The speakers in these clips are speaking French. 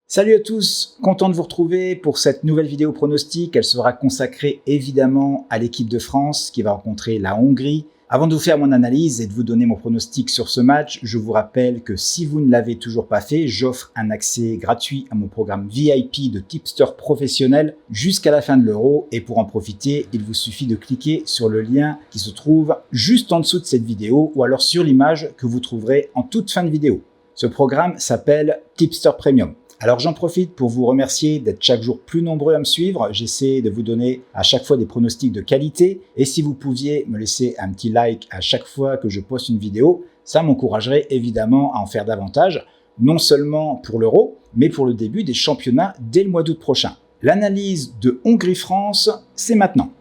Salut à tous, content de vous retrouver pour cette nouvelle vidéo pronostic. Elle sera consacrée évidemment à l'équipe de France qui va rencontrer la Hongrie. Avant de vous faire mon analyse et de vous donner mon pronostic sur ce match, je vous rappelle que si vous ne l'avez toujours pas fait, j'offre un accès gratuit à mon programme VIP de tipster professionnel jusqu'à la fin de l'Euro. Et pour en profiter, il vous suffit de cliquer sur le lien qui se trouve juste en dessous de cette vidéo ou alors sur l'image que vous trouverez en toute fin de vidéo. Ce programme s'appelle Tipster Premium. Alors j'en profite pour vous remercier d'être chaque jour plus nombreux à me suivre. J'essaie de vous donner à chaque fois des pronostics de qualité. Et si vous pouviez me laisser un petit like à chaque fois que je poste une vidéo, ça m'encouragerait évidemment à en faire davantage, non seulement pour l'Euro, mais pour le début des championnats dès le mois d'août prochain. L'analyse de Hongrie-France, c'est maintenant.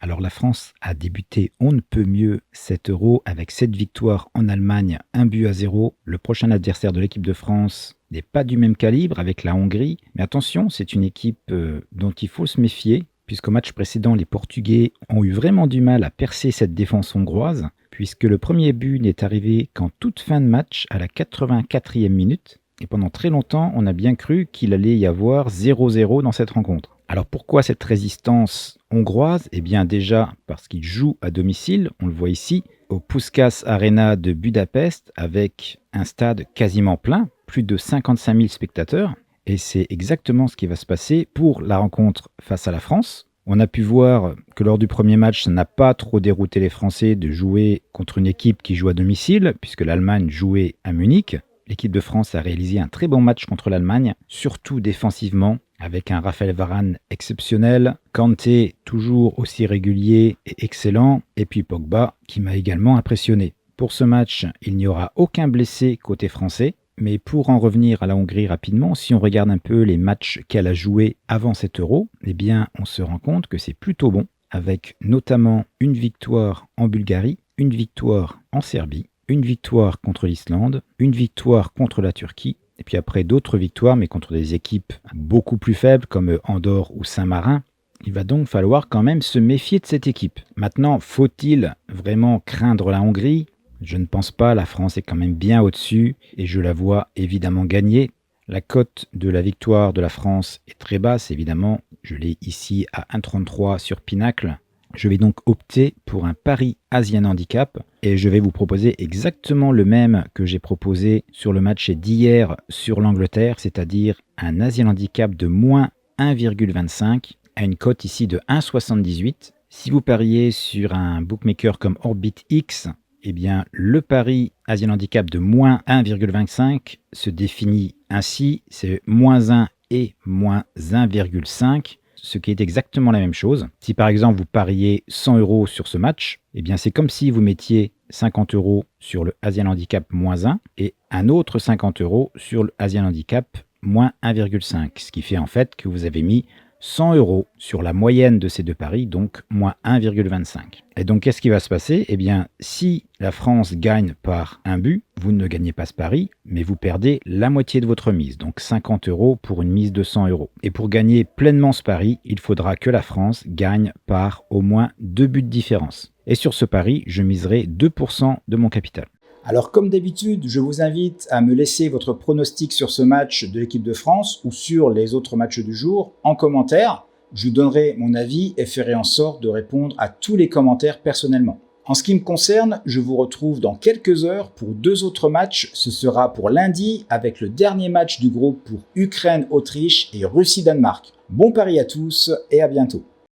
Alors la France a débuté on ne peut mieux cet Euro avec 7 victoires en Allemagne, 1-0. Le prochain adversaire de l'équipe de France n'est pas du même calibre avec la Hongrie. Mais attention, c'est une équipe dont il faut se méfier, puisqu'au match précédent, les Portugais ont eu vraiment du mal à percer cette défense hongroise, puisque le premier but n'est arrivé qu'en toute fin de match, à la 84e minute. Et pendant très longtemps, on a bien cru qu'il allait y avoir 0-0 dans cette rencontre. Alors pourquoi cette résistance hongroise? Eh bien déjà parce qu'ils jouent à domicile, on le voit ici, au Puskás Arena de Budapest, avec un stade quasiment plein, plus de 55 000 spectateurs. Et c'est exactement ce qui va se passer pour la rencontre face à la France. On a pu voir que lors du premier match, ça n'a pas trop dérouté les Français de jouer contre une équipe qui joue à domicile, puisque l'Allemagne jouait à Munich. L'équipe de France a réalisé un très bon match contre l'Allemagne, surtout défensivement, avec un Raphaël Varane exceptionnel, Kanté toujours aussi régulier et excellent, et puis Pogba qui m'a également impressionné. Pour ce match, il n'y aura aucun blessé côté français, mais pour en revenir à la Hongrie rapidement, si on regarde un peu les matchs qu'elle a joués avant cet Euro, eh bien on se rend compte que c'est plutôt bon, avec notamment une victoire en Bulgarie, une victoire en Serbie, une victoire contre l'Islande, une victoire contre la Turquie, et puis après d'autres victoires, mais contre des équipes beaucoup plus faibles comme Andorre ou Saint-Marin. Il va donc falloir quand même se méfier de cette équipe. Maintenant, faut-il vraiment craindre la Hongrie? Je ne pense pas, la France est quand même bien au-dessus, et je la vois évidemment gagner. La cote de la victoire de la France est très basse, évidemment. Je l'ai ici à 1,33 sur Pinacle. Je vais donc opter pour un pari Asian Handicap et je vais vous proposer exactement le même que j'ai proposé sur le match d'hier sur l'Angleterre, c'est-à-dire un Asian Handicap de moins 1,25 à une cote ici de 1,78. Si vous pariez sur un bookmaker comme OrbitX, eh bien le pari Asian Handicap de moins 1,25 se définit ainsi, c'est moins 1 et moins 1,5. Ce qui est exactement la même chose. Si par exemple vous pariez 100 € sur ce match, eh bien c'est comme si vous mettiez 50 € sur le Asian Handicap moins 1 et un autre 50 € sur le Asian Handicap moins 1,5. Ce qui fait en fait que vous avez mis 100 € sur la moyenne de ces deux paris, donc moins 1,25. Et donc qu'est-ce qui va se passer? Eh bien si la France gagne par un but, vous ne gagnez pas ce pari, mais vous perdez la moitié de votre mise, donc 50 € pour une mise de 100 €. Et pour gagner pleinement ce pari, il faudra que la France gagne par au moins 2 buts de différence. Et sur ce pari, je miserai 2% de mon capital. Alors comme d'habitude, je vous invite à me laisser votre pronostic sur ce match de l'équipe de France ou sur les autres matchs du jour en commentaire. Je vous donnerai mon avis et ferai en sorte de répondre à tous les commentaires personnellement. En ce qui me concerne, je vous retrouve dans quelques heures pour 2 autres matchs. Ce sera pour lundi avec le dernier match du groupe pour Ukraine-Autriche et Russie-Danemark. Bon pari à tous et à bientôt.